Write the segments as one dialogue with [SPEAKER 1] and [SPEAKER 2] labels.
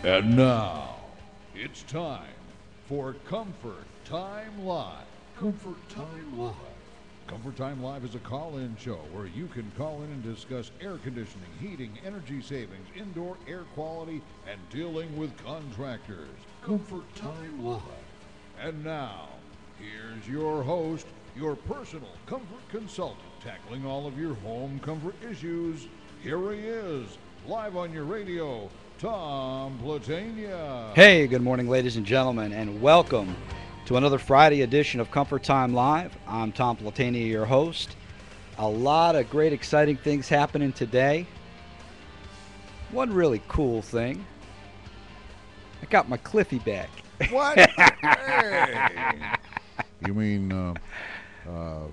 [SPEAKER 1] And now, it's time for Comfort Time Live. Comfort Time Live. Comfort Time Live is a call-in show where you can call in and discuss air conditioning, heating, energy savings, indoor air quality, and dealing with contractors. Comfort Time Live. And now, here's your host, your personal comfort consultant, tackling all of your home comfort issues. Here he is, live on your radio, Tom Platania.
[SPEAKER 2] Hey, good morning, ladies and gentlemen, and welcome to another Friday edition of Comfort Time Live. I'm Tom Platania, your host. A lot of great, exciting things happening today. One really cool thing, I got my Cliffy back.
[SPEAKER 1] What? Hey. You mean
[SPEAKER 2] No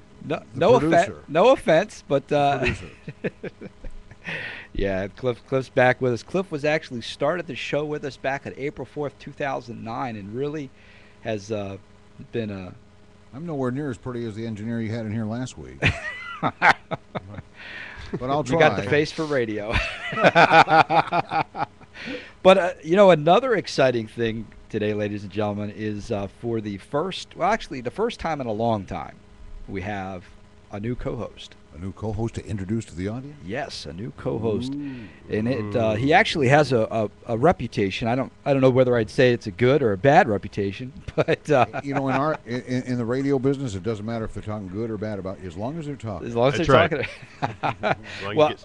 [SPEAKER 2] offense, but
[SPEAKER 1] producer.
[SPEAKER 2] yeah, Cliff's back with us. Cliff was actually started the show with us back on April 4th, 2009, and really has been a...
[SPEAKER 1] I'm nowhere near as pretty as the engineer you had in here last week. But I'll try.
[SPEAKER 2] You got the face for radio. But, another exciting thing today, ladies and gentlemen, is for the first time in a long time, we have a new co-host.
[SPEAKER 1] A new co-host to introduce to the audience?
[SPEAKER 2] Yes, a new co-host. And he actually has a reputation. I don't know whether I'd say it's a good or a bad reputation, but
[SPEAKER 1] in the radio business, it doesn't matter if they're talking good or bad about you, as long as they're talking.
[SPEAKER 2] As long as
[SPEAKER 3] That's
[SPEAKER 2] they're
[SPEAKER 3] right.
[SPEAKER 2] talking. Well,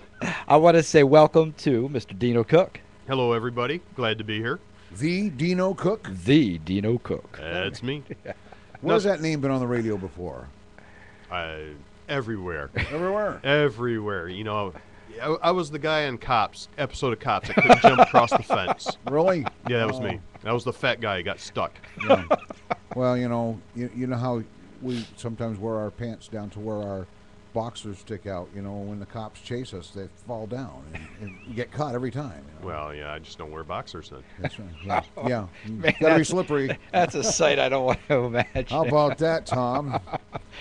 [SPEAKER 2] I want to say welcome to Mr. Dino Cook.
[SPEAKER 3] Hello, everybody. Glad to be here.
[SPEAKER 1] The Dino Cook?
[SPEAKER 2] The Dino Cook.
[SPEAKER 3] That's me.
[SPEAKER 1] Where's that name been on the radio before?
[SPEAKER 3] Everywhere.
[SPEAKER 1] Everywhere.
[SPEAKER 3] Everywhere. You know, I was the guy on episode of Cops. I couldn't jump across the fence.
[SPEAKER 1] Really?
[SPEAKER 3] Yeah, that was me. That was the fat guy who got stuck.
[SPEAKER 1] Yeah. Well, you know how we sometimes wear our pants down to where our boxers stick out. You know, when the cops chase us, they fall down and you get caught every time. You know?
[SPEAKER 3] Well, yeah, I just don't wear boxers then.
[SPEAKER 1] That's right. Yeah.
[SPEAKER 2] Man,
[SPEAKER 1] Gotta be slippery.
[SPEAKER 2] That's a sight I don't want to imagine.
[SPEAKER 1] How about that, Tom?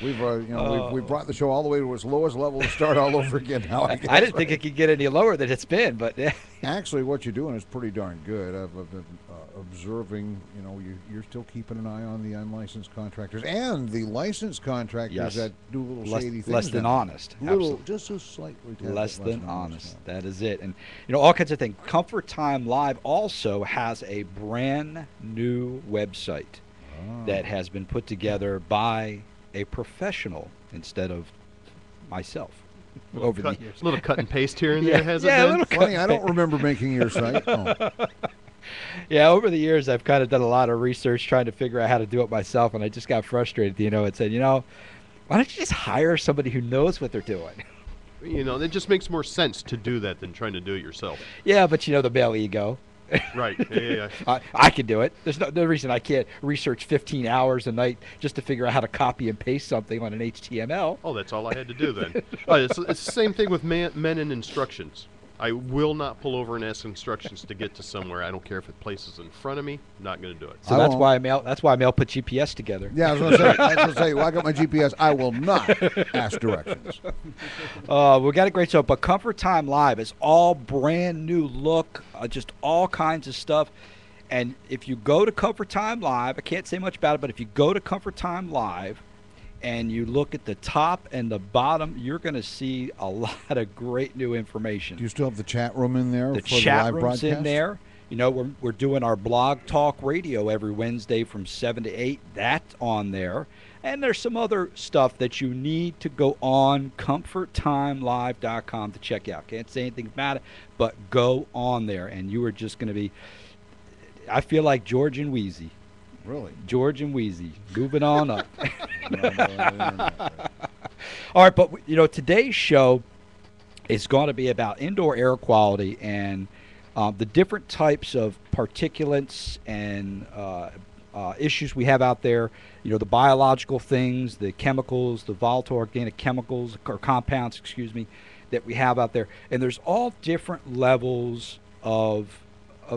[SPEAKER 1] We've we've brought the show all the way to its lowest level to start all over again now. I guess,
[SPEAKER 2] I didn't think it could get any lower than it's been, but
[SPEAKER 1] actually, what you're doing is pretty darn good. I've been observing. You know, you're still keeping an eye on the unlicensed contractors and the licensed contractors
[SPEAKER 2] Yes.
[SPEAKER 1] that do little shady things.
[SPEAKER 2] less than honest.
[SPEAKER 1] Little,
[SPEAKER 2] Absolutely.
[SPEAKER 1] just a slightly tad bit
[SPEAKER 2] Less than honest.
[SPEAKER 1] honest.
[SPEAKER 2] That is it. And, all kinds of things. Comfort Time Live also has a brand new website that has been put together by a professional instead of myself over the years.
[SPEAKER 3] A little cut and paste here and
[SPEAKER 2] Yeah,
[SPEAKER 3] there, has
[SPEAKER 2] yeah, a
[SPEAKER 3] it been?
[SPEAKER 2] little
[SPEAKER 1] Funny, I don't remember making your site. Oh.
[SPEAKER 2] Yeah, over the years, I've kind of done a lot of research trying to figure out how to do it myself, and I just got frustrated, and said, why don't you just hire somebody who knows what they're doing?
[SPEAKER 3] You know, it just makes more sense to do that than trying to do it yourself.
[SPEAKER 2] Yeah, but the male ego.
[SPEAKER 3] Right. Yeah.
[SPEAKER 2] I can do it. There's no reason I can't research 15 hours a night just to figure out how to copy and paste something on an HTML.
[SPEAKER 3] Oh, that's all I had to do then. It's the same thing with men and instructions. I will not pull over and ask instructions to get to somewhere. I don't care if the place is in front of me. Not going to do it.
[SPEAKER 2] So that's why Mel put GPS together.
[SPEAKER 1] Yeah, I was going to say, well, I got my GPS. I will not ask directions.
[SPEAKER 2] We got a great show, but Comfort Time Live is all brand new look, just all kinds of stuff. And if you go to Comfort Time Live, I can't say much about it, but if you go to Comfort Time Live and you look at the top and the bottom, you're going to see a lot of great new information.
[SPEAKER 1] Do you still have the chat room in there
[SPEAKER 2] The
[SPEAKER 1] for
[SPEAKER 2] chat
[SPEAKER 1] the live
[SPEAKER 2] room's
[SPEAKER 1] broadcast?
[SPEAKER 2] in there. We're doing our blog talk radio every Wednesday from 7 to 8. That's on there. And there's some other stuff that you need to go on ComfortTimeLive.com to check out. Can't say anything about it, but go on there, and you are just going to be, I feel like George and Wheezy.
[SPEAKER 1] Really?
[SPEAKER 2] George and Wheezy, moving on up. All right, but today's show is going to be about indoor air quality and the different types of particulates and issues we have out there. The biological things, the chemicals, the volatile organic chemicals or compounds, that we have out there. And there's all different levels of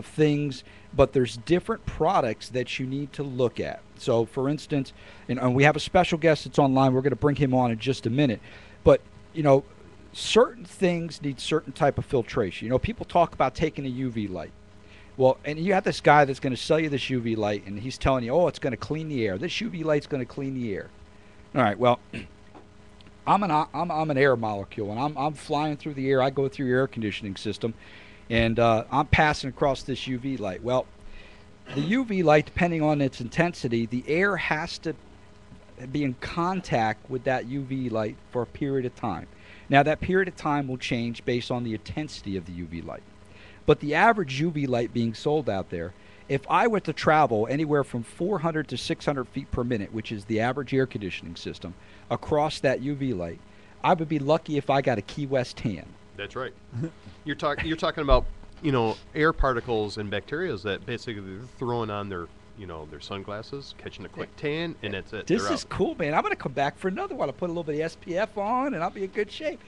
[SPEAKER 2] things, but there's different products that you need to look at. So, for instance, and we have a special guest that's online. We're going to bring him on in just a minute. But, certain things need certain type of filtration. People talk about taking a UV light. Well, and you have this guy that's going to sell you this UV light, and he's telling you, oh, it's going to clean the air. This UV light's going to clean the air. All right, well, I'm an air molecule, and I'm flying through the air. I go through your air conditioning system, and I'm passing across this UV light. Well, the UV light, depending on its intensity, the air has to be in contact with that UV light for a period of time. Now, that period of time will change based on the intensity of the UV light. But the average UV light being sold out there, if I were to travel anywhere from 400 to 600 feet per minute, which is the average air conditioning system, across that UV light, I would be lucky if I got a Key West tan.
[SPEAKER 3] That's right. You're talking about, air particles and bacteria that basically they're throwing on their sunglasses, catching a quick tan, and that's it.
[SPEAKER 2] This
[SPEAKER 3] They're
[SPEAKER 2] is
[SPEAKER 3] out.
[SPEAKER 2] cool, man. I'm going to come back for another one. I'll put a little bit of SPF on, and I'll be in good shape.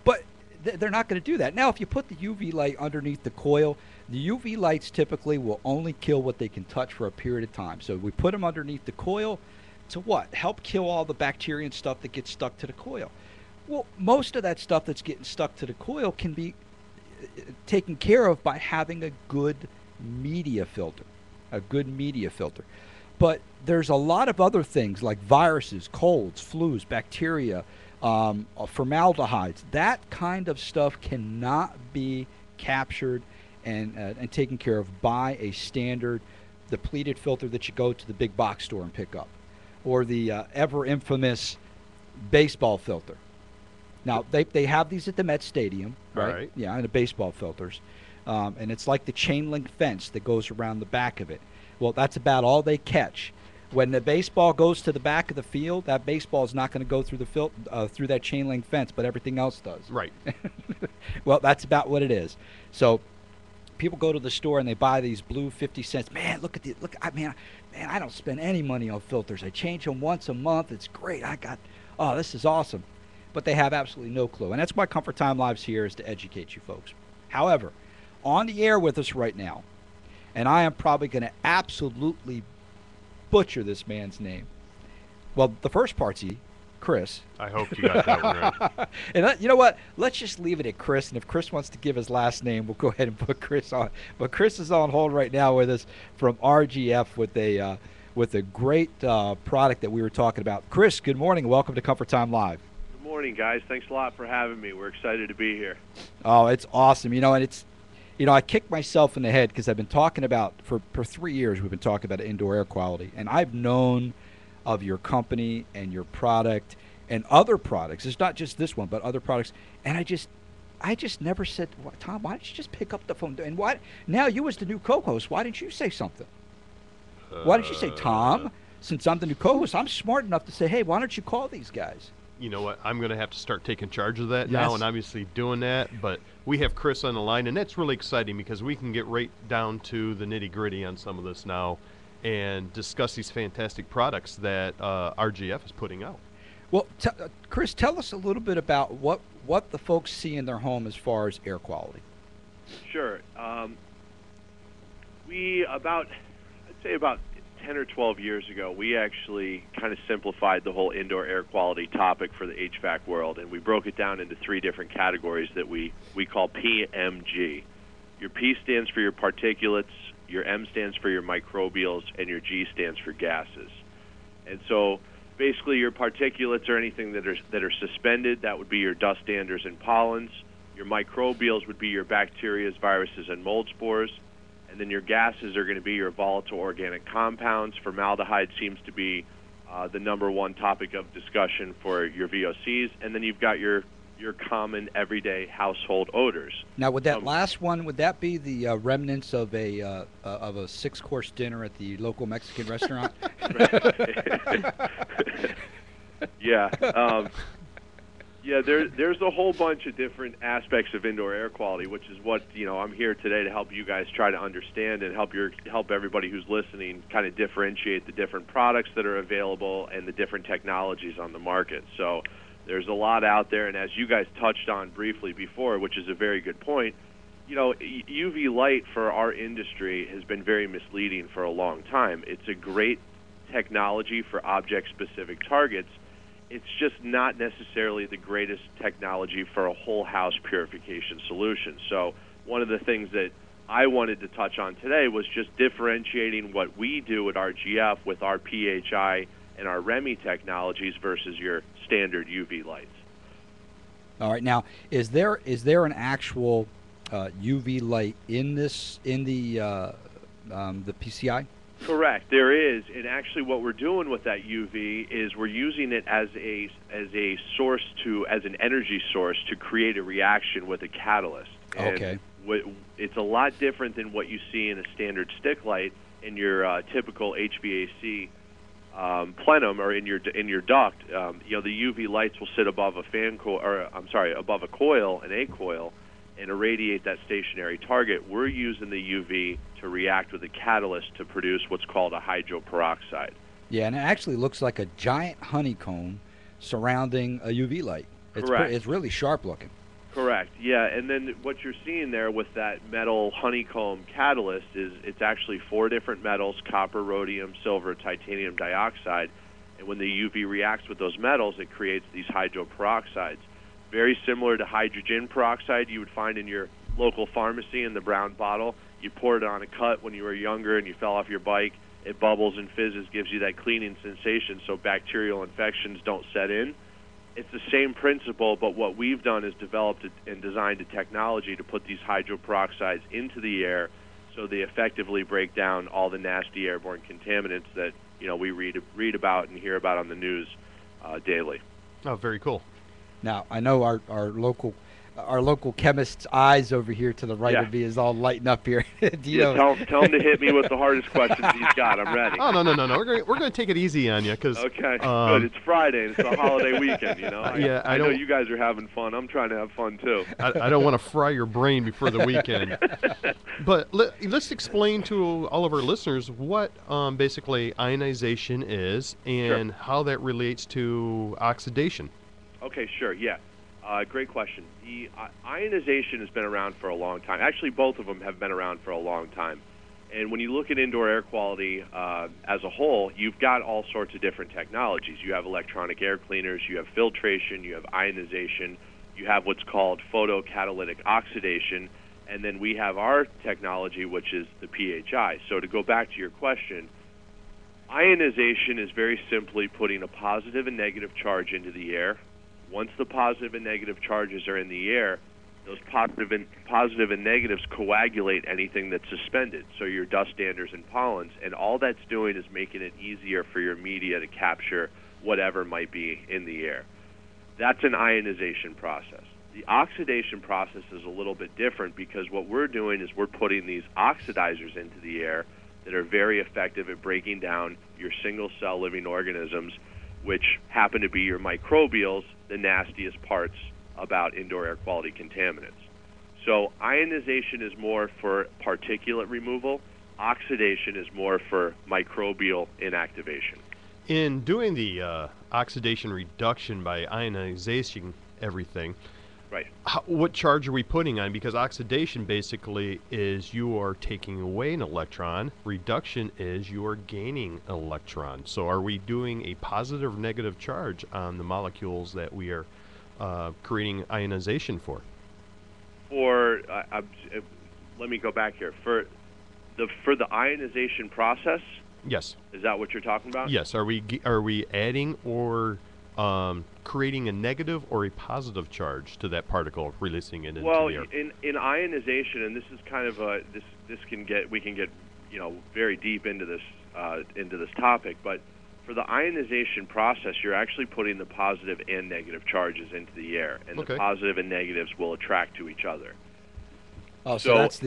[SPEAKER 2] But they're not going to do that. Now, if you put the UV light underneath the coil, the UV lights typically will only kill what they can touch for a period of time. So we put them underneath the coil to what? Help kill all the bacteria and stuff that gets stuck to the coil. Well, most of that stuff that's getting stuck to the coil can be taken care of by having a good media filter. But there's a lot of other things like viruses, colds, flus, bacteria, formaldehydes. That kind of stuff cannot be captured and taken care of by a standard depleted filter that you go to the big box store and pick up, or the ever infamous baseball filter. Now, they have these at the Met Stadium, right?
[SPEAKER 3] All right.
[SPEAKER 2] Yeah, and the baseball filters. And it's like the chain link fence that goes around the back of it. Well, that's about all they catch. When the baseball goes to the back of the field, that baseball is not going to go through through that chain link fence, but everything else does.
[SPEAKER 3] Right.
[SPEAKER 2] Well, that's about what it is. So people go to the store and they buy these blue 50 cents. Man, I don't spend any money on filters. I change them once a month. It's great. This is awesome. But they have absolutely no clue. And that's why Comfort Time Live's here, is to educate you folks. However, on the air with us right now, and I am probably going to absolutely butcher this man's name. Well, the first part's Chris.
[SPEAKER 3] I hope you got that one right.
[SPEAKER 2] And you know what? Let's just leave it at Chris. And if Chris wants to give his last name, we'll go ahead and put Chris on. But Chris is on hold right now with us from RGF with a great product that we were talking about. Chris, good morning. Welcome to Comfort Time Live.
[SPEAKER 4] Good morning, guys. Thanks a lot for having me. We're excited to be here.
[SPEAKER 2] Oh, it's awesome. And it's, I kick myself in the head because I've been talking about, for 3 years, we've been talking about indoor air quality. And I've known of your company and your product and other products. It's not just this one, but other products. And I just never said, Tom, why didn't you just pick up the phone? And now you as the new co-host, why didn't you say something? Why didn't you say, Tom, since I'm the new co-host, I'm smart enough to say, hey, why don't you call these guys?
[SPEAKER 3] You know what? I'm going to have to start taking charge of that
[SPEAKER 2] Yes.
[SPEAKER 3] now, and obviously doing that. But we have Chris on the line, and that's really exciting because we can get right down to the nitty-gritty on some of this now and discuss these fantastic products that RGF is putting out.
[SPEAKER 2] Well, Chris, tell us a little bit about what the folks see in their home as far as air quality.
[SPEAKER 4] Sure. I'd say about 10 or 12 years ago, we actually kind of simplified the whole indoor air quality topic for the HVAC world, and we broke it down into 3 different categories that we call PMG. Your P stands for your particulates, your M stands for your microbials, and your G stands for gases. And so basically your particulates are anything that are suspended. That would be your dust standers and pollens. Your microbials would be your bacteria, viruses, and mold spores. And then your gases are going to be your volatile organic compounds. Formaldehyde seems to be the number one topic of discussion for your VOCs. And then you've got your common everyday household odors.
[SPEAKER 2] Now, would that last one, would that be the remnants of a 6-course dinner at the local Mexican restaurant?
[SPEAKER 4] Yeah. Yeah, there's a whole bunch of different aspects of indoor air quality, which is what I'm here today to help you guys try to understand and help everybody who's listening kind of differentiate the different products that are available and the different technologies on the market. So there's a lot out there, and as you guys touched on briefly before, which is a very good point, UV light for our industry has been very misleading for a long time. It's a great technology for object-specific targets. It's just not necessarily the greatest technology for a whole house purification solution. So one of the things that I wanted to touch on today was just differentiating what we do at RGF with our PHI and our REMI technologies versus your standard UV lights.
[SPEAKER 2] All right. Now, is there an actual UV light in the PCI?
[SPEAKER 4] Correct, there is, and actually, what we're doing with that UV is we're using it as a source as an energy source to create a reaction with a catalyst. And
[SPEAKER 2] okay.
[SPEAKER 4] It's a lot different than what you see in a standard stick light in your typical HVAC plenum or in your duct. The UV lights will sit above a above a coil, an A coil, and irradiate that stationary target. We're using the UV to react with a catalyst to produce what's called a hydroperoxide.
[SPEAKER 2] Yeah, and it actually looks like a giant honeycomb surrounding a UV light.
[SPEAKER 4] Correct.
[SPEAKER 2] It's really sharp looking.
[SPEAKER 4] Correct, yeah, and then what you're seeing there with that metal honeycomb catalyst is it's actually 4 different metals: copper, rhodium, silver, titanium dioxide, and when the UV reacts with those metals, it creates these hydroperoxides. Very similar to hydrogen peroxide you would find in your local pharmacy in the brown bottle. You poured it on a cut when you were younger and you fell off your bike. It bubbles and fizzes, gives you that cleaning sensation so bacterial infections don't set in. It's the same principle, but what we've done is developed and designed a technology to put these hydroperoxides into the air so they effectively break down all the nasty airborne contaminants that we read about and hear about on the news daily.
[SPEAKER 3] Oh, very cool.
[SPEAKER 2] Now, I know our local chemist's eyes over here to the right of me is all lighting up here.
[SPEAKER 4] Tell him to hit me with the hardest questions he's got. I'm ready.
[SPEAKER 3] Oh, no. We're going to take it easy on you.
[SPEAKER 4] Okay, good. It's Friday. And it's a holiday weekend,
[SPEAKER 3] Yeah,
[SPEAKER 4] I know you guys are having fun. I'm trying to have fun, too.
[SPEAKER 3] I don't want to fry your brain before the weekend. But let's explain to all of our listeners what basically ionization is and how that relates to oxidation.
[SPEAKER 4] Okay, sure, yeah. Great question. The ionization has been around for a long time. Actually, both of them have been around for a long time. And when you look at indoor air quality as a whole, you've got all sorts of different technologies. You have electronic air cleaners, you have filtration, you have ionization, you have what's called photocatalytic oxidation, and then we have our technology, which is the PHI. So to go back to your question, ionization is very simply putting a positive and negative charge into the air. Once the positive and negative charges are in the air, those positive and negatives coagulate anything that's suspended, so your dust standers and pollens, and all that's doing is making it easier for your media to capture whatever might be in the air. That's an ionization process. The oxidation process is a little bit different because what we're doing is we're putting these oxidizers into the air that are very effective at breaking down your single-cell living organisms, which happen to be your microbials, the nastiest parts about indoor air quality contaminants. So ionization is more for particulate removal. Oxidation is more for microbial inactivation.
[SPEAKER 3] In doing the oxidation reduction by ionization everything,
[SPEAKER 4] right?
[SPEAKER 3] What charge are we putting on? Because oxidation basically is you are taking away an electron. Reduction is you are gaining an electron. So are we doing a positive or negative charge on the molecules that we are creating ionization for?
[SPEAKER 4] Or let me go back here. For the ionization process,
[SPEAKER 3] yes.
[SPEAKER 4] Is that what you're talking about?
[SPEAKER 3] Yes. Are we adding or creating a negative or a positive charge to that particle, releasing it into the air?
[SPEAKER 4] Well, in ionization, and this is kind of we can get very deep into this topic, but for the ionization process, you're actually putting the positive and negative charges into the air, and the positive and negatives will attract to each other.
[SPEAKER 2] Oh, so that's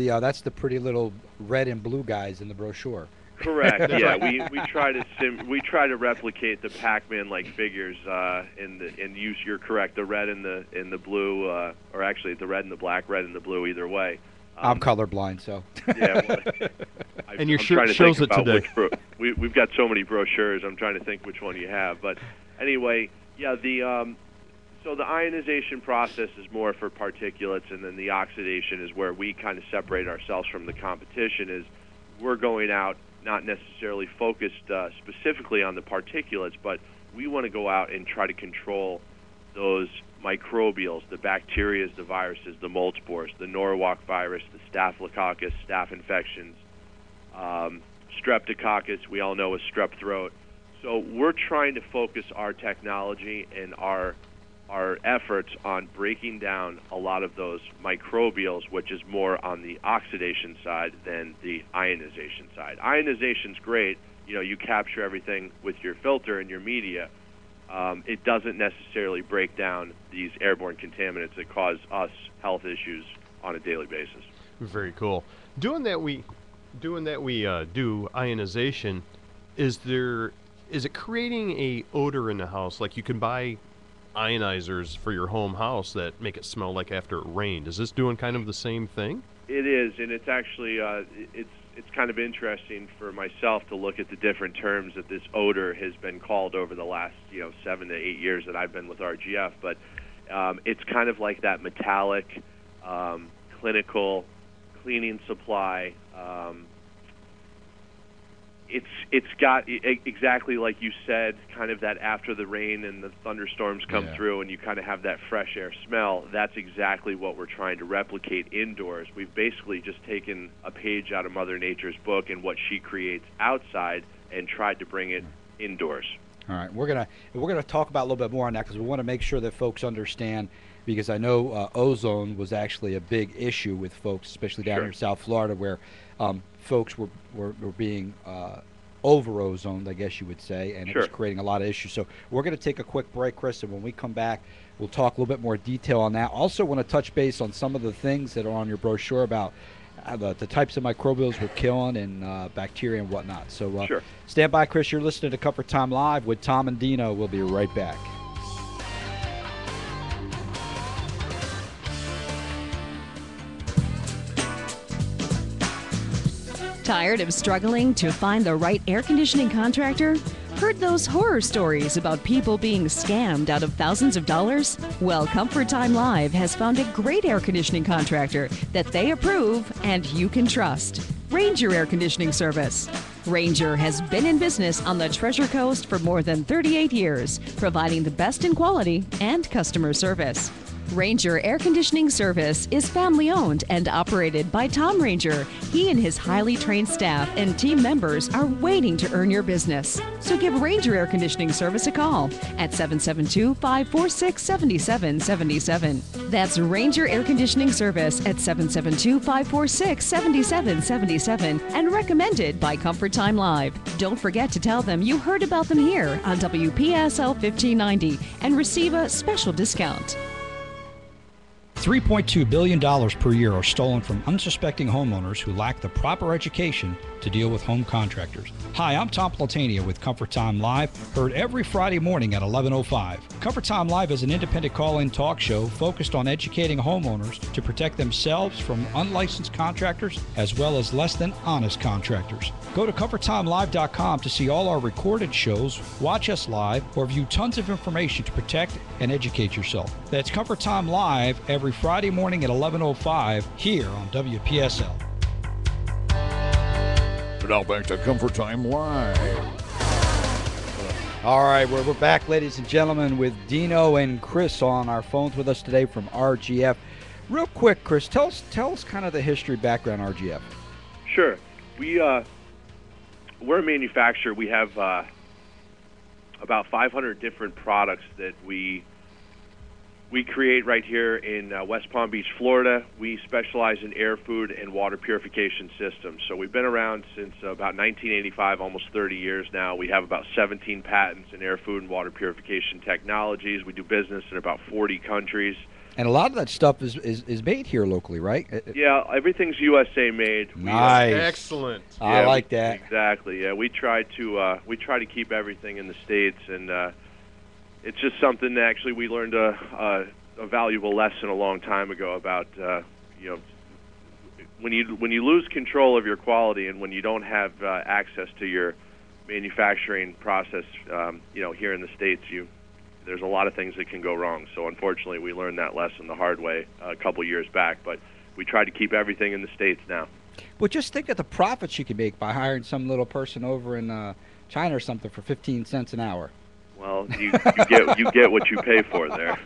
[SPEAKER 2] the pretty little red and blue guys in the brochure.
[SPEAKER 4] Correct. Yeah, we try to replicate the Pac-Man-like figures and use. You're correct. The red and the blue, or actually the red and the black, red and the blue, either way.
[SPEAKER 2] I'm colorblind, so.
[SPEAKER 4] Yeah. Well,
[SPEAKER 3] and your shirt shows it today.
[SPEAKER 4] We've got so many brochures. I'm trying to think which one you have, but anyway, yeah. So the ionization process is more for particulates, and then the oxidation is where we kind of separate ourselves from the competition. Is we're going out not necessarily focused specifically on the particulates, but we want to go out and try to control those microbials, the bacteria, the viruses, the mold spores, the Norwalk virus, the Staphylococcus, staph infections, Streptococcus, we all know is strep throat. So we're trying to focus our technology and our efforts on breaking down a lot of those microbials, which is more on the oxidation side than the ionization side. Ionization's great. You know, you capture everything with your filter and your media. It doesn't necessarily break down these airborne contaminants that cause us health issues on a daily basis.
[SPEAKER 3] Very cool. Doing that we do ionization. Is it creating a odor in the house? Like you can buy ionizers for your home house that make it smell like after it rained. Is this doing kind of the same thing?
[SPEAKER 4] It is, and it's actually it's kind of interesting for myself to look at the different terms that this odor has been called over the last 7 to 8 years that I've been with RGF. But it's kind of like that metallic, clinical cleaning supply. It's got exactly like you said, kind of that after the rain and the thunderstorms come through and you kind of have that fresh air smell. That's exactly what we're trying to replicate indoors. We've basically just taken a page out of Mother Nature's book and what she creates outside and tried to bring it indoors.
[SPEAKER 2] All right, we're gonna talk about a little bit more on that because we want to make sure that folks understand, because I know ozone was actually a big issue with folks, especially down here in South Florida, where folks were being over-ozoned, I guess you would say, and it was creating a lot of issues. So we're going to take a quick break, Chris, and when we come back, we'll talk a little bit more detail on that. Also want to touch base on some of the things that are on your brochure about the types of microbials we're killing and bacteria and whatnot. So stand by, Chris. You're listening to Comfort Time Live with Tom and Dino. We'll be right back.
[SPEAKER 5] Tired of struggling to find the right air conditioning contractor? Heard those horror stories about people being scammed out of thousands of dollars? Well, Comfort Time Live has found a great air conditioning contractor that they approve and you can trust. Ranger Air Conditioning Service. Ranger has been in business on the Treasure Coast for more than 38 years, providing the best in quality and customer service. Ranger Air Conditioning Service is family-owned and operated by Tom Ranger. He and his highly trained staff and team members are waiting to earn your business. So give Ranger Air Conditioning Service a call at 772-546-7777. That's Ranger Air Conditioning Service at 772-546-7777 and recommended by Comfort Time Live. Don't forget to tell them you heard about them here on WPSL 1590 and receive a special discount.
[SPEAKER 6] $3.2 billion per year are stolen from unsuspecting homeowners who lack the proper education to deal with home contractors. Hi, I'm Tom Platania with Comfort Time Live, heard every Friday morning at 11:05. Comfort Time Live is an independent call-in talk show focused on educating homeowners to protect themselves from unlicensed contractors as well as less than honest contractors. Go to ComfortTimeLive.com to see all our recorded shows, watch us live, or view tons of information to protect and educate yourself. That's Comfort Time Live every Friday morning at 11:05 here on WPSL.
[SPEAKER 1] Now back to Comfort Time Live.
[SPEAKER 2] All right, we're back, ladies and gentlemen, with Dino and Chris on our phones with us today from RGF. Real quick, Chris, tell us kind of the history background RGF.
[SPEAKER 4] Sure. We're a manufacturer. We have about 500 different products that we create right here in West Palm Beach, Florida. We specialize in air, food, and water purification systems. So we've been around since about 1985, almost 30 years now. We have about 17 patents in air, food, and water purification technologies. We do business in about 40 countries.
[SPEAKER 2] And a lot of that stuff is made here locally, right?
[SPEAKER 4] Yeah, everything's USA made.
[SPEAKER 2] Nice.
[SPEAKER 3] Excellent.
[SPEAKER 2] I like that.
[SPEAKER 4] Exactly. Yeah, we try to keep everything in the States, and it's just something that actually we learned a valuable lesson a long time ago about when you lose control of your quality and when you don't have access to your manufacturing process, here in the States, there's a lot of things that can go wrong. So unfortunately, we learned that lesson the hard way a couple years back. But we try to keep everything in the States now.
[SPEAKER 2] Well, just think of the profits you can make by hiring some little person over in China or something for 15 cents an hour.
[SPEAKER 4] Well, you get what you pay for there.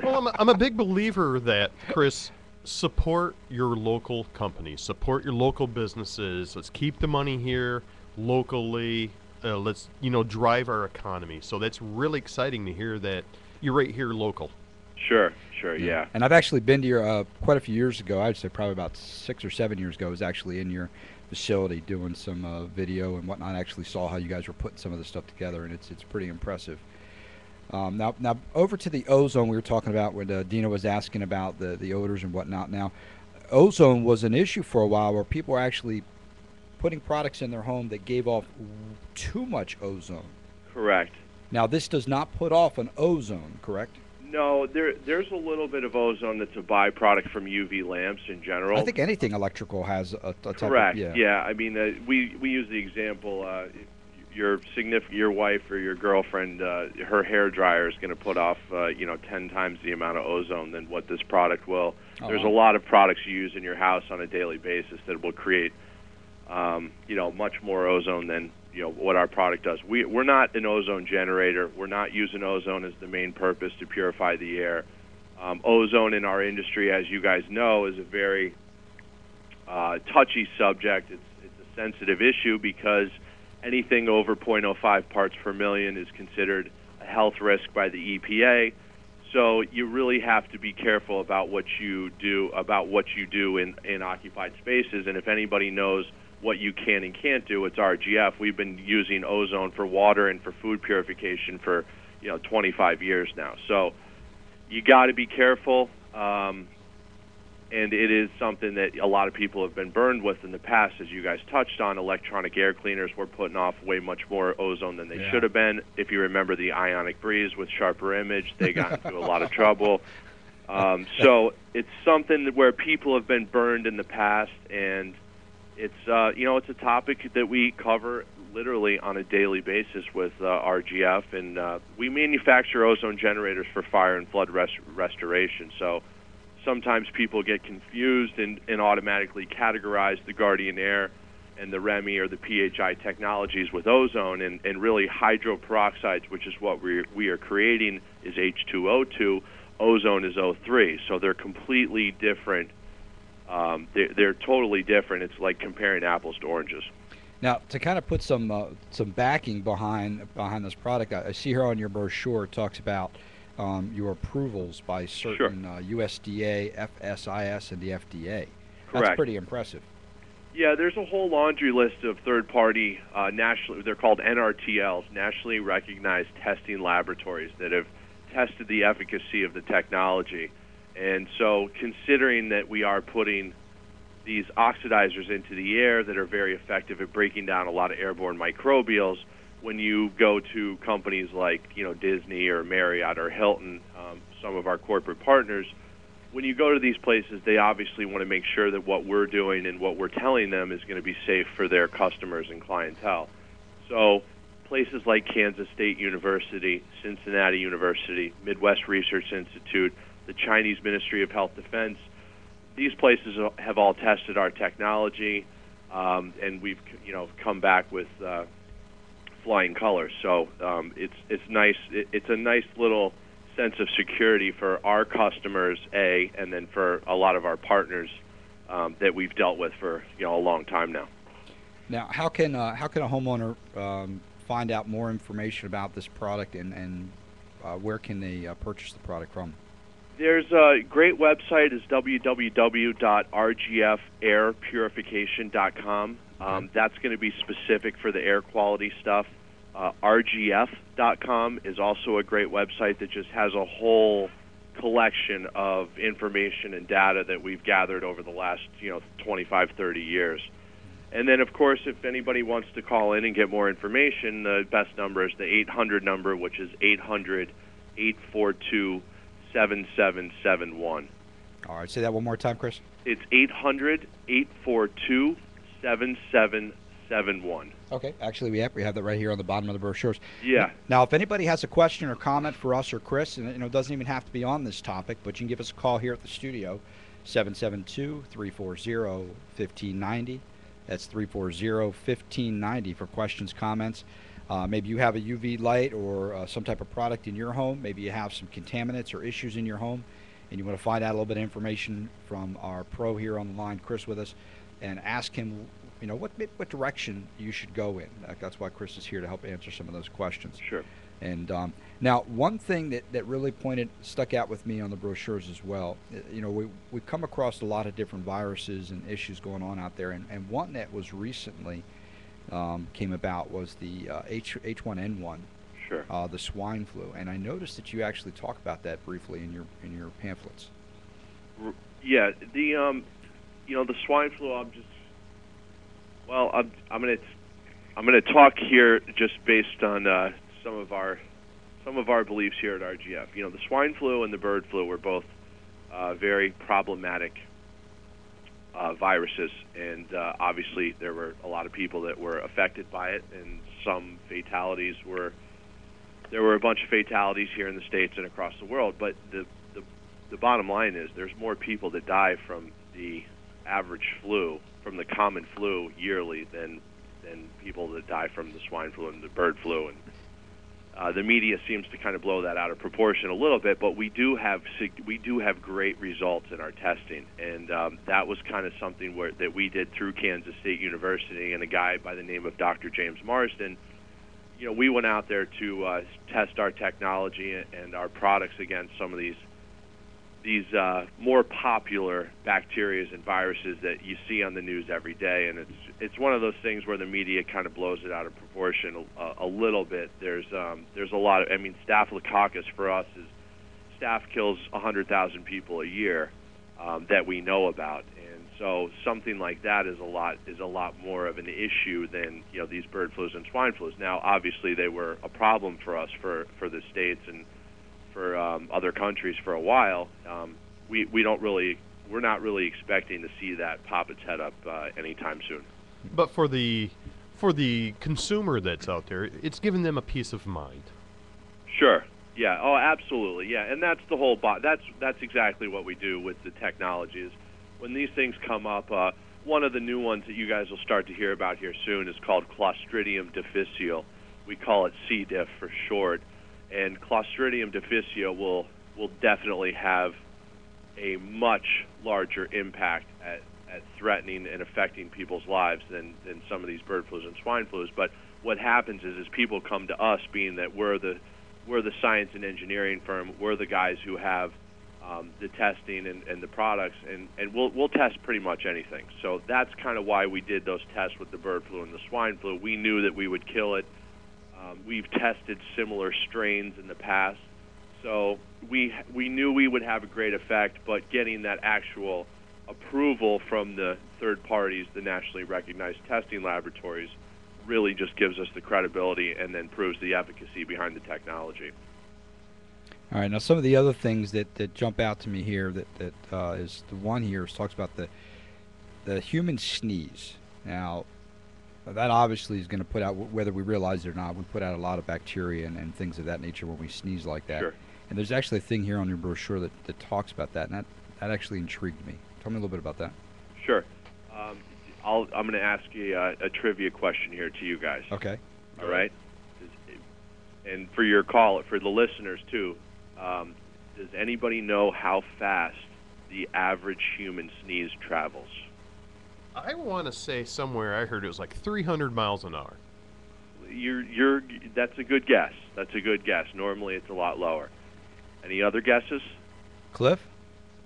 [SPEAKER 3] Well, I'm a big believer that, Chris, support your local companies, support your local businesses. Let's keep the money here locally. Let's drive our economy. So that's really exciting to hear that you're right here local.
[SPEAKER 4] Sure, yeah.
[SPEAKER 2] And I've actually been to your quite a few years ago. I'd say probably about 6 or 7 years ago. I was actually in your facility doing some video and whatnot. I actually saw how you guys were putting some of this stuff together, and it's pretty impressive. Now over to the ozone we were talking about when Dina was asking about the odors and whatnot. Now, ozone was an issue for a while where people were actually putting products in their home that gave off too much ozone.
[SPEAKER 4] Correct.
[SPEAKER 2] Now, this does not put off an ozone, correct?
[SPEAKER 4] No, there's a little bit of ozone that's a byproduct from UV lamps in general.
[SPEAKER 2] I think anything electrical has a type
[SPEAKER 4] Correct.
[SPEAKER 2] of,
[SPEAKER 4] Yeah. I mean, we use the example. Your wife or your girlfriend, her hair dryer is going to put off 10 times the amount of ozone than what this product will. There's a lot of products you use in your house on a daily basis that will create much more ozone than what our product does. We're not an ozone generator. We're not using ozone as the main purpose to purify the air. Ozone in our industry, as you guys know, is a very touchy subject. It's a sensitive issue because anything over 0.05 parts per million is considered a health risk by the EPA. So you really have to be careful about what you do in occupied spaces. And if anybody knows what you can and can't do, it's RGF. We've been using ozone for water and for food purification for 25 years now. So you got to be careful, and it is something that a lot of people have been burned with in the past, as you guys touched on. Electronic air cleaners were putting off way much more ozone than they should have been. If you remember the Ionic Breeze with Sharper Image, they got into a lot of trouble. So it's something where people have been burned in the past, and it's it's a topic that we cover literally on a daily basis with RGF, and we manufacture ozone generators for fire and flood restoration. So sometimes people get confused and automatically categorize the Guardian Air and the REMI or the PHI technologies with ozone, and really hydroperoxides, which is what we are creating, is H2O2. Ozone is O3, so they're completely different. They're totally different. It's like comparing apples to oranges.
[SPEAKER 2] Now, to kind of put some backing behind this product, I see here on your brochure it talks about your approvals by certain USDA, FSIS, and the FDA.
[SPEAKER 4] Correct.
[SPEAKER 2] That's pretty impressive.
[SPEAKER 4] Yeah, there's a whole laundry list of third-party national. They're called NRTLs, nationally recognized testing laboratories, that have tested the efficacy of the technology. And so, considering that we are putting these oxidizers into the air that are very effective at breaking down a lot of airborne microbials, when you go to companies like Disney or Marriott or Hilton, some of our corporate partners, when you go to these places, they obviously want to make sure that what we're doing and what we're telling them is going to be safe for their customers and clientele. So places like Kansas State University, Cincinnati University, Midwest Research Institute, the Chinese Ministry of Health Defense, these places have all tested our technology, and we've come back with flying colors. So it's nice. It's a nice little sense of security for our customers, and then for a lot of our partners that we've dealt with for a long time now.
[SPEAKER 2] Now, how can a homeowner find out more information about this product, and where can they purchase the product from?
[SPEAKER 4] There's a great website, is www.rgfairpurification.com. That's going to be specific for the air quality stuff. RGF.com is also a great website that just has a whole collection of information and data that we've gathered over the last 25, 30 years. And then, of course, if anybody wants to call in and get more information, the best number is the 800 number, which is 800-842-7771.
[SPEAKER 2] All right, say that one more time, Chris.
[SPEAKER 4] It's 800-842-7771.
[SPEAKER 2] Okay, actually we have that right here on the bottom of the brochures.
[SPEAKER 4] Yeah.
[SPEAKER 2] Now, if anybody has a question or comment for us or Chris, and it doesn't even have to be on this topic, but you can give us a call here at the studio, 772-340-1590. That's 340-1590 for questions, comments. Maybe you have a UV light or some type of product in your home. Maybe you have some contaminants or issues in your home, and you want to find out a little bit of information from our pro here on the line, Chris, with us, and ask him, what direction you should go in. That's why Chris is here to help answer some of those questions.
[SPEAKER 4] Sure.
[SPEAKER 2] And now, one thing that really stuck out with me on the brochures as well, we've come across a lot of different viruses and issues going on out there, and one that was recently came about was the H1N1,
[SPEAKER 4] Sure.
[SPEAKER 2] The swine flu, and I noticed that you actually talk about that briefly in your pamphlets.
[SPEAKER 4] Yeah, the swine flu. I'm going to talk here just based on some of our beliefs here at RGF. The swine flu and the bird flu were both very problematic viruses, and obviously there were a lot of people that were affected by it, and some fatalities were. There were a bunch of fatalities here in the States and across the world, but the bottom line is there's more people that die from the average flu, from the common flu yearly, than people that die from the swine flu and the bird flu. And the media seems to kind of blow that out of proportion a little bit, but we do have great results in our testing, and that was kind of something that we did through Kansas State University, and a guy by the name of Dr. James Marsden. We went out there to test our technology and our products against some of these more popular bacteria and viruses that you see on the news every day, and it's one of those things where the media kind of blows it out of proportion a little bit. There's a lot of, Staphylococcus for us is staph kills 100,000 people a year that we know about, and so something like that is a lot more of an issue than these bird flus and swine flus. Now, obviously, they were a problem for us for the States and for other countries for a while. We're not really expecting to see that pop its head up anytime soon.
[SPEAKER 3] But for the consumer that's out there, it's given them a peace of mind.
[SPEAKER 4] Sure. Yeah. Oh, absolutely. Yeah. And that's the whole. That's exactly what we do with the technologies. When these things come up, one of the new ones that you guys will start to hear about here soon is called Clostridium difficile. We call it C. diff for short. And Clostridium difficile will definitely have a much larger impact at threatening and affecting people's lives than some of these bird flus and swine flus. But what happens is people come to us, being that we're the science and engineering firm, we're the guys who have the testing and the products, and we'll test pretty much anything. So that's kind of why we did those tests with the bird flu and the swine flu. We knew that we would kill it. We've tested similar strains in the past, so we knew we would have a great effect, but getting that actual approval from the third parties, the nationally recognized testing laboratories, really just gives us the credibility and then proves the efficacy behind the technology.
[SPEAKER 2] All right, now some of the other things that jump out to me here that is the one here talks about the human sneeze. Now, that obviously is going to put out, whether we realize it or not, we put out a lot of bacteria and things of that nature when we sneeze like that.
[SPEAKER 4] Sure.
[SPEAKER 2] And there's actually a thing here on your brochure that talks about that, and that actually intrigued me. Tell me a little bit about that.
[SPEAKER 4] Sure. I'm going to ask you a trivia question here to you guys.
[SPEAKER 2] Okay.
[SPEAKER 4] All right? And for your call, for the listeners too, does anybody know how fast the average human sneeze travels?
[SPEAKER 3] I want to say somewhere I heard it was like 300 miles an hour.
[SPEAKER 4] That's a good guess. That's a good guess. Normally it's a lot lower. Any other guesses?
[SPEAKER 2] Cliff,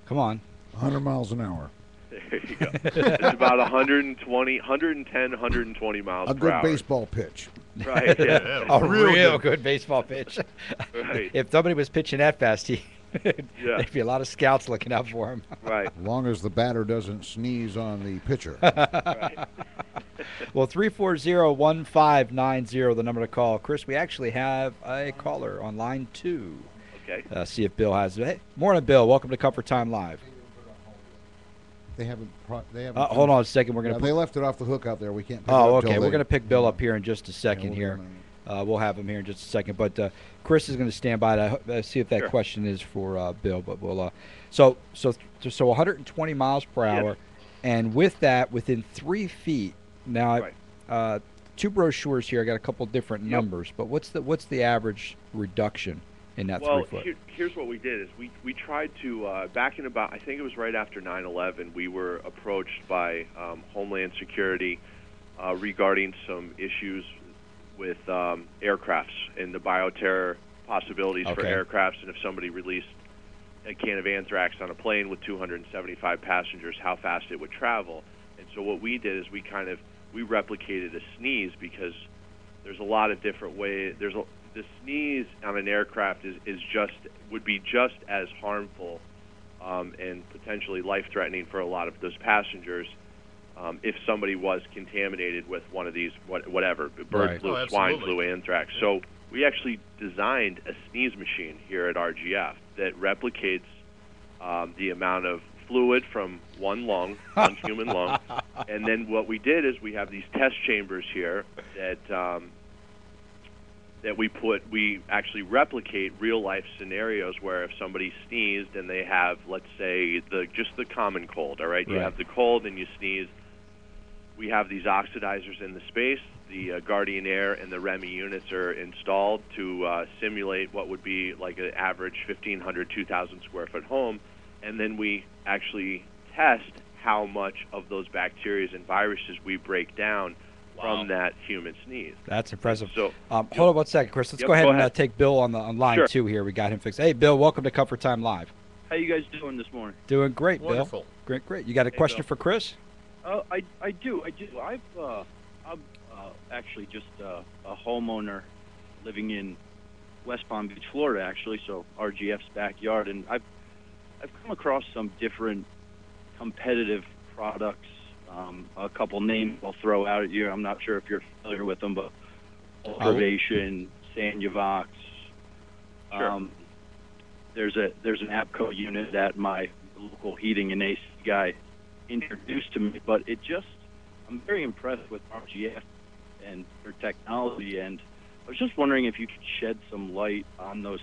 [SPEAKER 2] come on.
[SPEAKER 1] 100 miles an hour.
[SPEAKER 4] There you go. It's about 110, 120 miles
[SPEAKER 1] A
[SPEAKER 4] per hour.
[SPEAKER 1] good baseball pitch.
[SPEAKER 4] Right, yeah.
[SPEAKER 2] A real good baseball pitch.
[SPEAKER 4] Right.
[SPEAKER 2] If somebody was pitching that fast,
[SPEAKER 4] Yeah.
[SPEAKER 2] there'd be a lot of scouts looking out for him.
[SPEAKER 4] Right.
[SPEAKER 1] As long as the batter doesn't sneeze on the pitcher.
[SPEAKER 4] Right.
[SPEAKER 2] Well, 340-1590, the number to call. Chris, we actually have a caller on line 2.
[SPEAKER 4] Okay.
[SPEAKER 2] See if Bill has it. Hey, morning, Bill. Welcome to Comfort Time Live.
[SPEAKER 1] They haven't.
[SPEAKER 2] Hold on a second. We're gonna.
[SPEAKER 1] They left it off the hook out there. We can't. Pick it
[SPEAKER 2] Oh,
[SPEAKER 1] up
[SPEAKER 2] okay.
[SPEAKER 1] till
[SPEAKER 2] We're
[SPEAKER 1] they-
[SPEAKER 2] gonna pick Bill up here in just a second
[SPEAKER 1] we'll
[SPEAKER 2] here.
[SPEAKER 1] get him
[SPEAKER 2] We'll have him here in just a second. But Chris is going to stand by to see if that
[SPEAKER 4] Sure.
[SPEAKER 2] question is for Bill. But we'll. So 120 miles per hour,
[SPEAKER 4] Yes.
[SPEAKER 2] and with that, within 3 feet. Now,
[SPEAKER 4] Right.
[SPEAKER 2] two brochures here. I got a couple different
[SPEAKER 4] Yep.
[SPEAKER 2] numbers, but what's the average reduction in that
[SPEAKER 4] Well,
[SPEAKER 2] 3 foot?
[SPEAKER 4] here's what we did: is we tried to back in about, I think it was right after 9/11, we were approached by Homeland Security regarding some issues with aircrafts and the bioterror possibilities for
[SPEAKER 2] Okay.
[SPEAKER 4] aircrafts, and if somebody released a can of anthrax on a plane with 275 passengers, how fast it would travel. And so what we did is we replicated a sneeze, because there's a lot of different ways. The sneeze on an aircraft would be just as harmful and potentially life-threatening for a lot of those passengers if somebody was contaminated with one of these whatever bird
[SPEAKER 2] Right.
[SPEAKER 4] flu,
[SPEAKER 3] Oh,
[SPEAKER 4] swine
[SPEAKER 3] absolutely.
[SPEAKER 4] flu, anthrax. So we actually designed a sneeze machine here at RGF that replicates the amount of fluid from one human lung, and then what we did is we have these test chambers here that we actually replicate real life scenarios where if somebody sneezed and they have, let's say, just the common cold, all right? You
[SPEAKER 2] Right.
[SPEAKER 4] have the cold and you sneeze. We have these oxidizers in the space. The Guardian Air and the REMI units are installed to simulate what would be like an average 1,500, 2,000 square foot home, and then we actually test how much of those bacteria and viruses we break down from that human sneeze.
[SPEAKER 2] That's impressive.
[SPEAKER 4] So,
[SPEAKER 2] Hold on 1 second, Chris. Let's
[SPEAKER 4] Yep,
[SPEAKER 2] go ahead
[SPEAKER 4] go
[SPEAKER 2] and
[SPEAKER 4] ahead.
[SPEAKER 2] take Bill on line
[SPEAKER 4] Sure.
[SPEAKER 2] 2 here. We got him fixed. Hey, Bill, welcome to Comfort Time Live.
[SPEAKER 7] How you guys doing this morning?
[SPEAKER 2] Doing great,
[SPEAKER 3] Wonderful.
[SPEAKER 2] Bill. Great. You got a
[SPEAKER 4] Hey,
[SPEAKER 2] question
[SPEAKER 4] Bill.
[SPEAKER 2] for Chris?
[SPEAKER 7] I do. I'm actually just a homeowner living in West Palm Beach, Florida, actually. So RGF's backyard, and I've come across some different competitive products. A couple names I'll throw out at you. I'm not sure if you're familiar with them, but Ultravation, Sanuvox.
[SPEAKER 4] Sure.
[SPEAKER 7] There's an APCO unit that my local heating and AC guy introduced to me, but I'm very impressed with RGF and their technology, and I was just wondering if you could shed some light on those.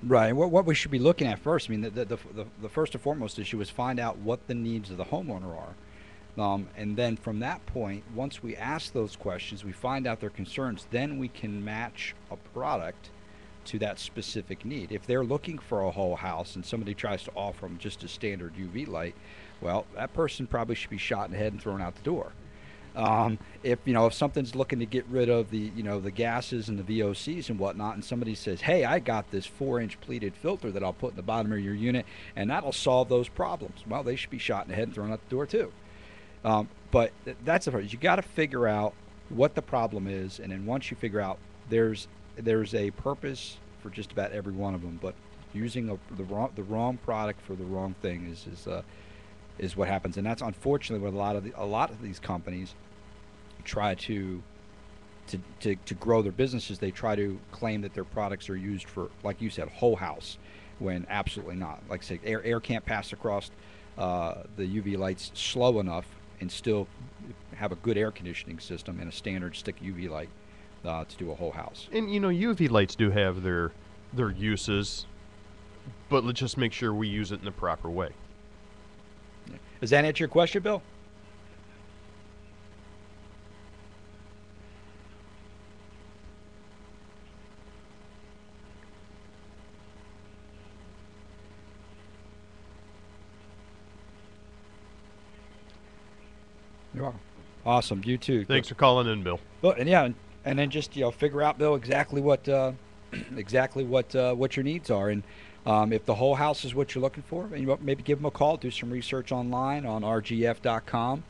[SPEAKER 2] Right. What we should be looking at first, I mean, the first and foremost issue is find out what the needs of the homeowner are. And then from that point, once we ask those questions, we find out their concerns, then we can match a product to that specific need. If they're looking for a whole house and somebody tries to offer them just a standard UV light, well, that person probably should be shot in the head and thrown out the door. If something's looking to get rid of the gases and the VOCs and whatnot, and somebody says, hey, I got this 4-inch pleated filter that I'll put in the bottom of your unit and that'll solve those problems, well, they should be shot in the head and thrown out the door too. But that's the part. You got to figure out what the problem is, and then once you figure out there's a purpose for just about every one of them, but using the wrong product for the wrong thing is what happens, and that's unfortunately what a lot of these companies try to grow their businesses. They try to claim that their products are used for, like you said, whole house, when absolutely not. Like I say, air can't pass across the UV lights slow enough and still have a good air conditioning system and a standard stick UV light to do a whole house.
[SPEAKER 3] And UV lights do have their uses, but let's just make sure we use it in the proper way.
[SPEAKER 2] Does that answer your question, Bill? You're welcome. Awesome. You too.
[SPEAKER 3] Thanks for calling in, Bill.
[SPEAKER 2] Well, and yeah, and then just figure out, Bill, exactly what what your needs are, and if the whole house is what you're looking for, maybe give them a call, do some research online on rgf.com,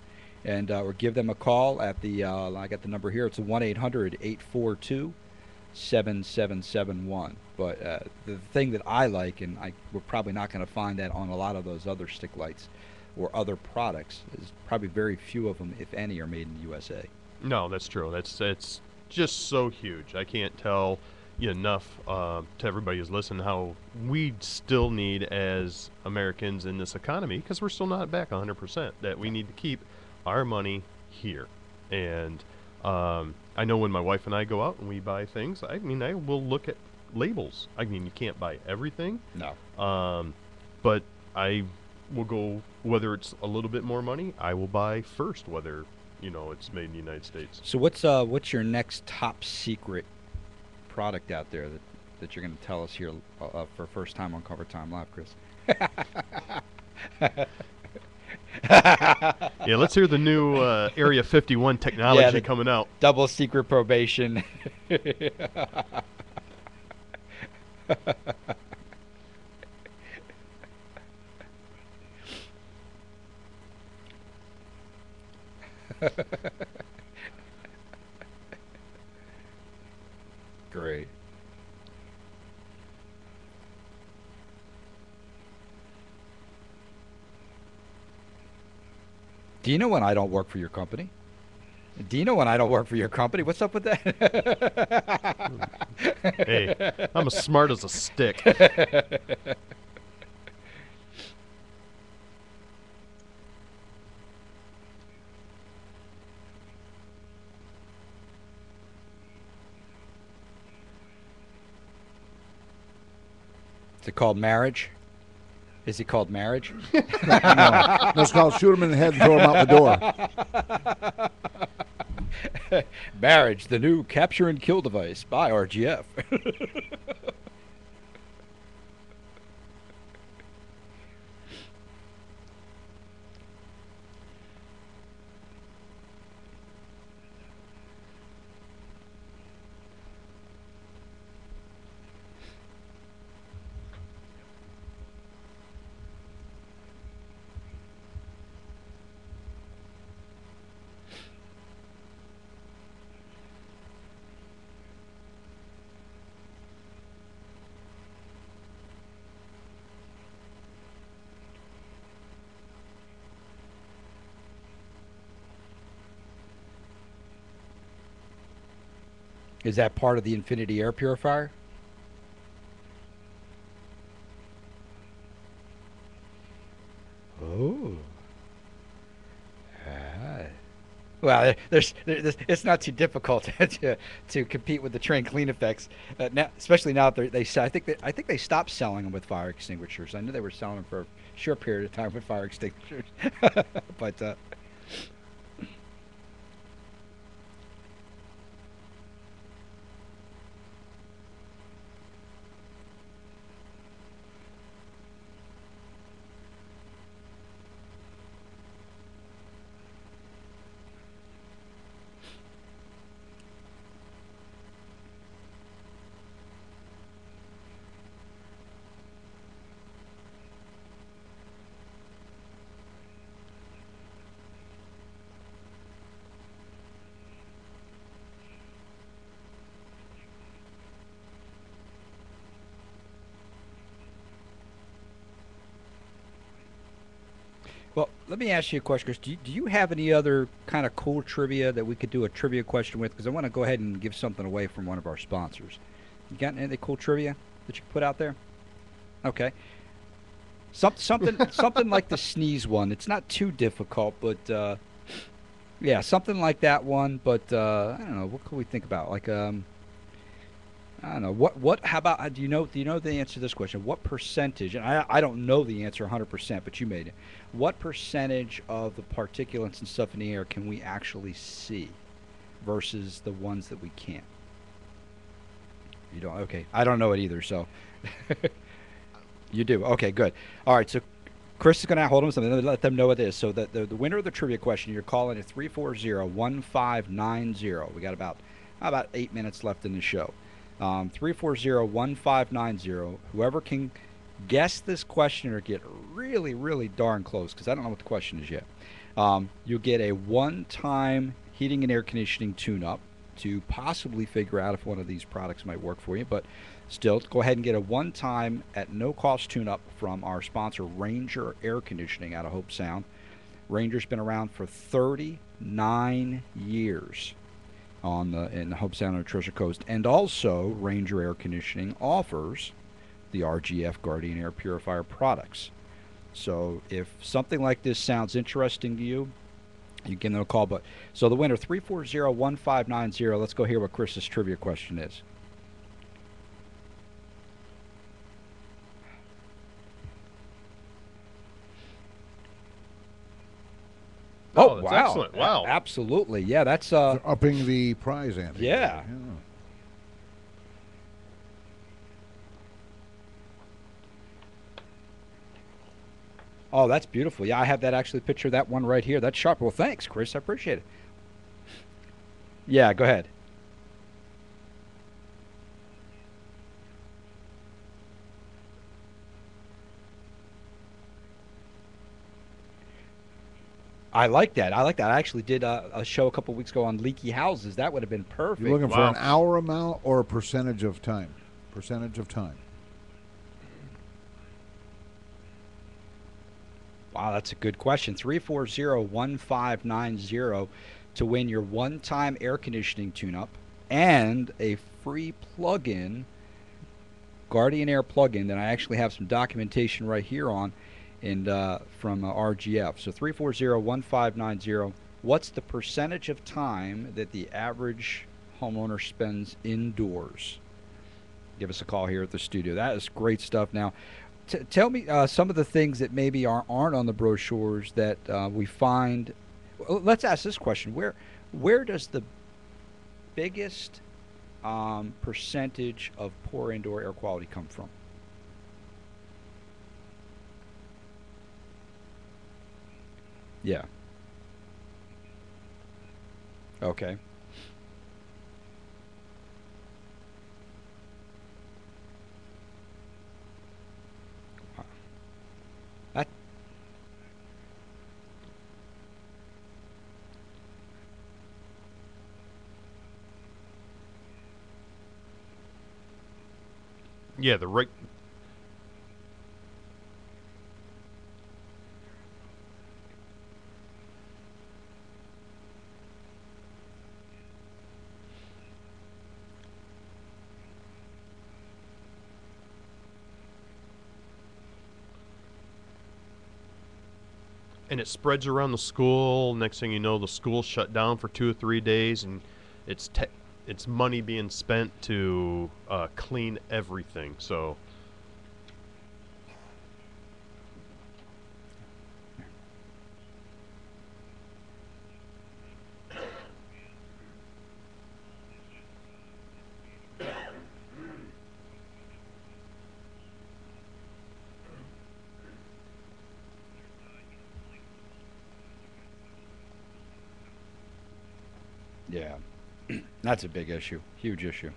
[SPEAKER 2] and or give them a call at the I got the number here. It's a 1-800-842-7771. But the thing that I like, and we're probably not going to find that on a lot of those other stick lights or other products, is probably very few of them, if any, are made in the USA.
[SPEAKER 3] No, that's true. That's just so huge. I can't tell you enough to everybody who's listening how we still need, as Americans in this economy, because we're still not back 100%, that we need to keep our money here. And I know when my wife and I go out and we buy things, I will look at labels. You can't buy everything.
[SPEAKER 2] No.
[SPEAKER 3] But I will go, whether it's a little bit more money, I will buy first, whether it's made in the United States.
[SPEAKER 2] So what's your next top secret product out there that you're going to tell us here for first time on Cover Time Live, Chris?
[SPEAKER 3] Yeah, let's hear the new Area 51 technology coming out.
[SPEAKER 2] Double secret probation. Great. Do you know when I don't work for your company? Do you know when I don't work for your company? What's up with that?
[SPEAKER 3] Hey, I'm as smart as a stick.
[SPEAKER 2] Is it called marriage? Is it called marriage?
[SPEAKER 1] No, it's called shoot him in the head and throw him out the door.
[SPEAKER 2] Marriage, the new capture and kill device by RGF. Is that part of the Infinity air purifier? Oh. Well, there's it's not too difficult to compete with the Train Clean Effects, now, especially now that I think they stopped selling them with fire extinguishers. I knew they were selling them for a short period of time with fire extinguishers, but. let me ask you a question, Chris. Do you have any other kind of cool trivia that we could do a trivia question with? Because I want to go ahead and give something away from one of our sponsors. You got any cool trivia that you can put out there? Okay. Something like the sneeze one. It's not too difficult, but yeah, something like that one. But I don't know. What could we think about? Like I don't know. What? How about? Do you know the answer to this question? What percentage? And I don't know the answer 100%, but you made it. What percentage of the particulates and stuff in the air can we actually see, versus the ones that we can't? You don't. Okay. I don't know it either. So. You do. Okay. Good. All right. So. Chris is going to hold on something. Let them know what it is. So the winner of the trivia question, you're calling at 340-1590. We got about 8 minutes left in the show. 340-1590. Whoever can guess this question or get really, really darn close, because I don't know what the question is yet, you'll get a one-time heating and air conditioning tune-up to possibly figure out if one of these products might work for you. But still, go ahead and get a one-time at no-cost tune-up from our sponsor, Ranger Air Conditioning out of Hope Sound. Ranger's been around for 39 years in the Hope Sound and Treasure Coast. And also, Ranger Air Conditioning offers the RGF Guardian Air Purifier products. So if something like this sounds interesting to you, you give them a call. But so the winner, 340-1590. Let's go hear what Chris's trivia question is.
[SPEAKER 3] Oh, that's wow. Excellent. Wow.
[SPEAKER 2] Absolutely. Yeah, that's
[SPEAKER 1] They're upping the prize ante.
[SPEAKER 2] Yeah. Oh, that's beautiful. Yeah, I have that actually picture of that one right here. That's sharp. Well, thanks, Chris. I appreciate it. Yeah, go ahead. I like that. I actually did a show a couple weeks ago on leaky houses. That would have been perfect.
[SPEAKER 1] You're looking for an hour amount or a percentage of time? Percentage of time.
[SPEAKER 2] Wow, that's a good question. 340-1590 to win your one-time air conditioning tune-up and a free plug-in, Guardian Air plug-in that I actually have some documentation right here on, and from RGF. So 340-1590. What's the percentage of time that the average homeowner spends indoors? Give us a call here at the studio. That is great stuff. Now, tell me some of the things that maybe aren't on the brochures that we find. Well, let's ask this question: Where does the biggest percentage of poor indoor air quality come from? Yeah. Okay. That.
[SPEAKER 3] Yeah, the right. And it spreads around the school. Next thing you know, the school shut down for 2 or 3 days, and it's money being spent to clean everything. So.
[SPEAKER 2] Yeah, that's a big issue, huge issue.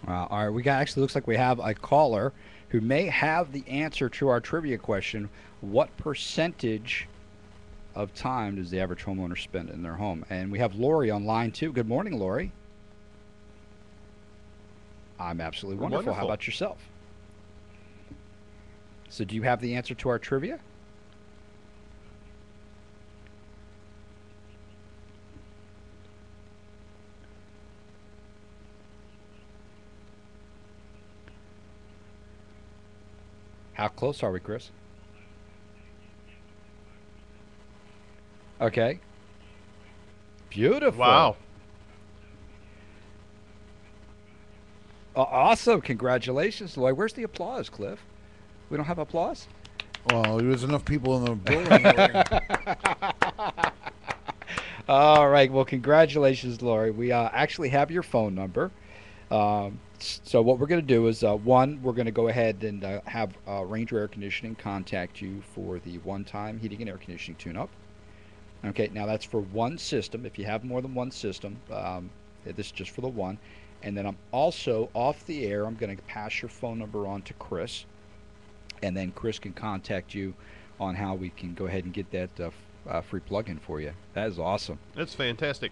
[SPEAKER 2] All right, we got actually looks like we have a caller who may have the answer to our trivia question. What percentage of time does the average homeowner spend in their home? And we have Lori on line 2. Good morning, Lori. I'm absolutely wonderful. How about yourself? So do you have the answer to our trivia? How close are we, Chris? Okay. Beautiful.
[SPEAKER 3] Wow.
[SPEAKER 2] Awesome. Congratulations, Lloyd. Where's the applause, Cliff? We don't have applause?
[SPEAKER 1] Well, there was enough people in the building.
[SPEAKER 2] All right. Well, congratulations, Lori. We actually have your phone number. So what we're going to do is, one, we're going to go ahead and have Ranger Air Conditioning contact you for the one-time heating and air conditioning tune-up. Okay, now that's for one system. If you have more than one system, this is just for the one. And then I'm also, off the air, I'm going to pass your phone number on to Chris. And then Chris can contact you on how we can go ahead and get that free plug-in for you. That is awesome.
[SPEAKER 3] That's fantastic.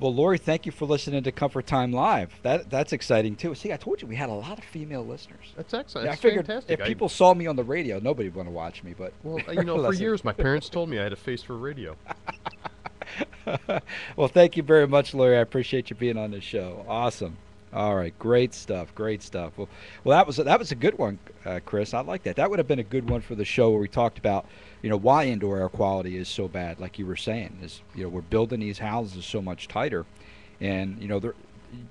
[SPEAKER 2] Well, Lori, thank you for listening to Comfort Time Live. That's exciting, too. See, I told you we had a lot of female listeners.
[SPEAKER 3] That's excellent.
[SPEAKER 2] Yeah, I
[SPEAKER 3] That's
[SPEAKER 2] figured
[SPEAKER 3] fantastic.
[SPEAKER 2] if people saw me on the radio, nobody would want to watch me. But
[SPEAKER 3] Well, for years, my parents told me I had a face for radio.
[SPEAKER 2] Well, thank you very much, Lori. I appreciate you being on the show. Awesome. All right, great stuff. Great stuff. Well, that was a good one, Chris. I like that. That would have been a good one for the show where we talked about, why indoor air quality is so bad. Like you were saying, is we're building these houses so much tighter, and do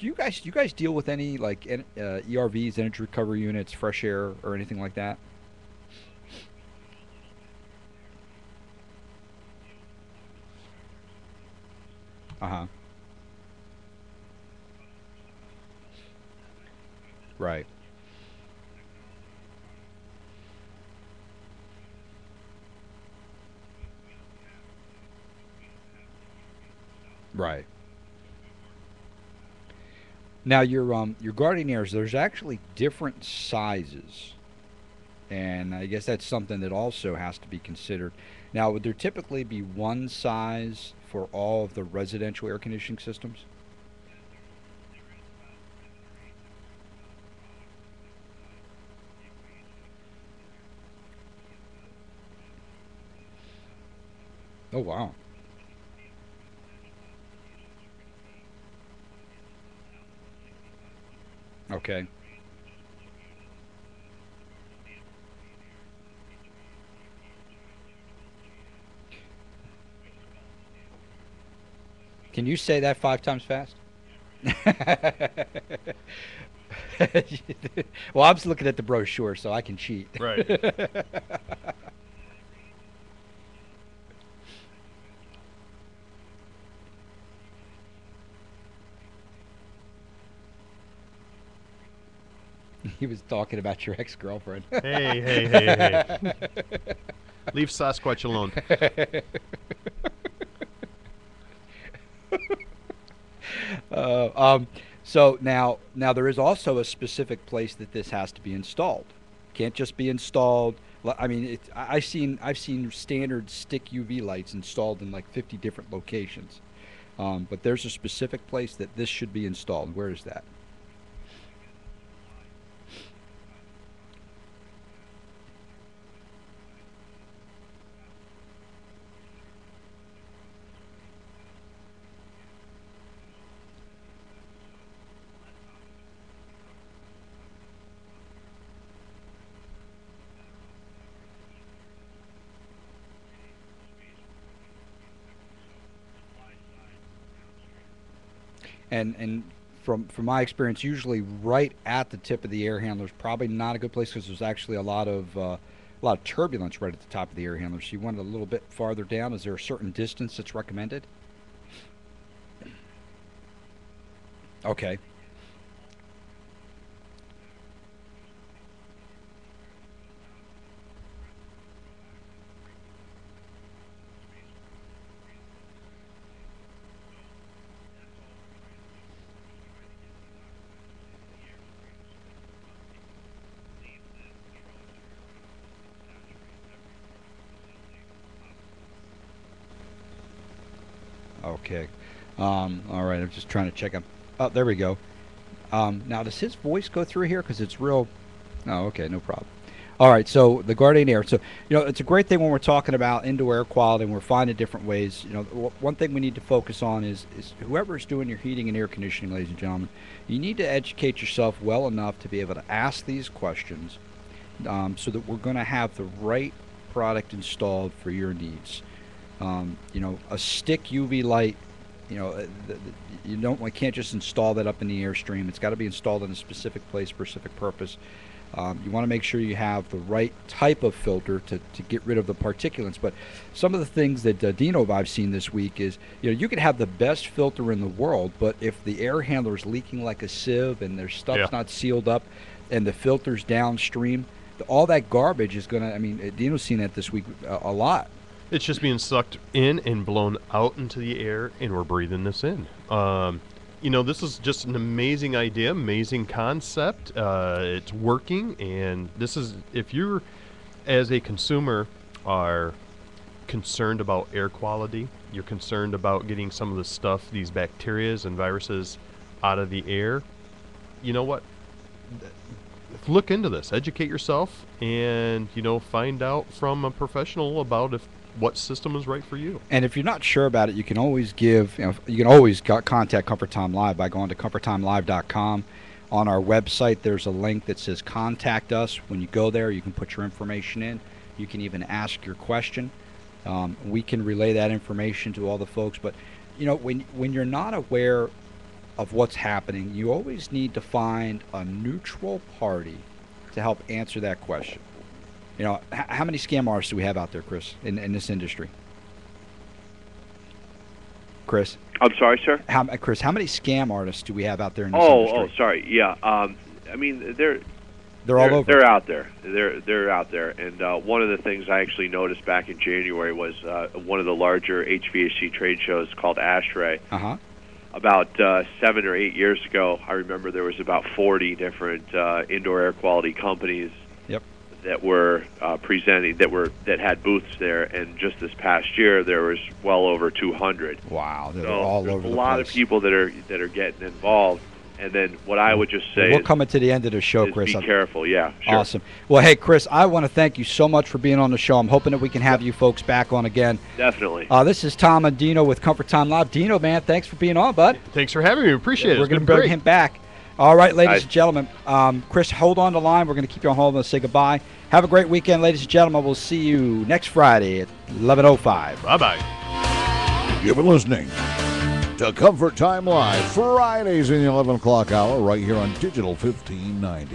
[SPEAKER 2] you guys deal with any like ERVs, energy recovery units, fresh air, or anything like that? Uh-huh. Right. Right. Now your guardian airs, there's actually different sizes. And I guess that's something that also has to be considered. Now, would there typically be one size for all of the residential air conditioning systems? Oh, wow. Okay. Can you say that 5 times fast? Well, I'm just looking at the brochure, so I can cheat.
[SPEAKER 3] Right.
[SPEAKER 2] He was talking about your ex-girlfriend.
[SPEAKER 3] Hey. Leave Sasquatch alone.
[SPEAKER 2] So now there is also a specific place that this has to be installed. Can't just be installed. I mean, I've seen standard stick UV lights installed in like 50 different locations, but there's a specific place that this should be installed. Where is that? And from my experience, usually right at the tip of the air handler is probably not a good place because there's actually a lot of turbulence right at the top of the air handler. So you want it a little bit farther down. Is there a certain distance that's recommended? Okay. Okay. All right. I'm just trying to check him. Oh, there we go. Now, does his voice go through here? Because it's real. Oh, okay. No problem. All right. So the Guardian Air. So, it's a great thing when we're talking about indoor air quality and we're finding different ways. One thing we need to focus on is whoever's doing your heating and air conditioning, ladies and gentlemen, you need to educate yourself well enough to be able to ask these questions so that we're going to have the right product installed for your needs. A stick UV light, we can't just install that up in the Airstream. It's got to be installed in a specific place, specific purpose. You want to make sure you have the right type of filter to get rid of the particulates. But some of the things that Dino I've seen this week is, you could have the best filter in the world, but if the air handler is leaking like a sieve and their stuff's not sealed up and the filter's downstream, all that garbage is going to, Dino's seen that this week a lot.
[SPEAKER 3] It's just being sucked in and blown out into the air, and we're breathing this in. This is just an amazing idea, amazing concept. It's working, and this is, if you're, as a consumer, are concerned about air quality, you're concerned about getting some of the stuff, these bacterias and viruses out of the air, you know what? Look into this, educate yourself, and, find out from a professional about what system is right for you.
[SPEAKER 2] And if you're not sure about it, you can always contact Comfort Time Live by going to comforttimelive.com. On our website, there's a link that says Contact Us. When you go there, you can put your information in. You can even ask your question. We can relay that information to all the folks. But, when you're not aware of what's happening, you always need to find a neutral party to help answer that question. How many scam artists do we have out there, Chris, in this industry? Chris?
[SPEAKER 4] I'm sorry, sir?
[SPEAKER 2] Chris, how many scam artists do we have out there in this industry?
[SPEAKER 4] Oh, sorry. Yeah. They're
[SPEAKER 2] all over.
[SPEAKER 4] They're out there. They're out there. And one of the things I actually noticed back in January was one of the larger HVAC trade shows called ASHRAE.
[SPEAKER 2] Uh-huh.
[SPEAKER 4] About 7 or 8 years ago, I remember there was about 40 different indoor air quality companies that were presenting, that had booths there, and just this past year there was well over 200.
[SPEAKER 2] Wow, they're all over the place.
[SPEAKER 4] A lot of people that are getting involved. And then what I would just say
[SPEAKER 2] we're coming to the end of the show, Chris.
[SPEAKER 4] Be careful, yeah. Sure.
[SPEAKER 2] Awesome. Well, hey, Chris, I want to thank you so much for being on the show. I'm hoping that we can have you folks back on again.
[SPEAKER 4] Definitely.
[SPEAKER 2] This is Tom and Dino with Comfort Time Live. Dino, man, thanks for being on, bud.
[SPEAKER 3] Thanks for having me. Appreciate it.
[SPEAKER 2] We're going to bring him back. All right, ladies and gentlemen. Chris, hold on the line. We're going to keep you on hold and say goodbye. Have a great weekend, ladies and gentlemen. We'll see you next Friday at 11:05.
[SPEAKER 3] Bye-bye.
[SPEAKER 1] You've been listening to Comfort Time Live, Fridays in the 11 o'clock hour, right here on Digital 1590.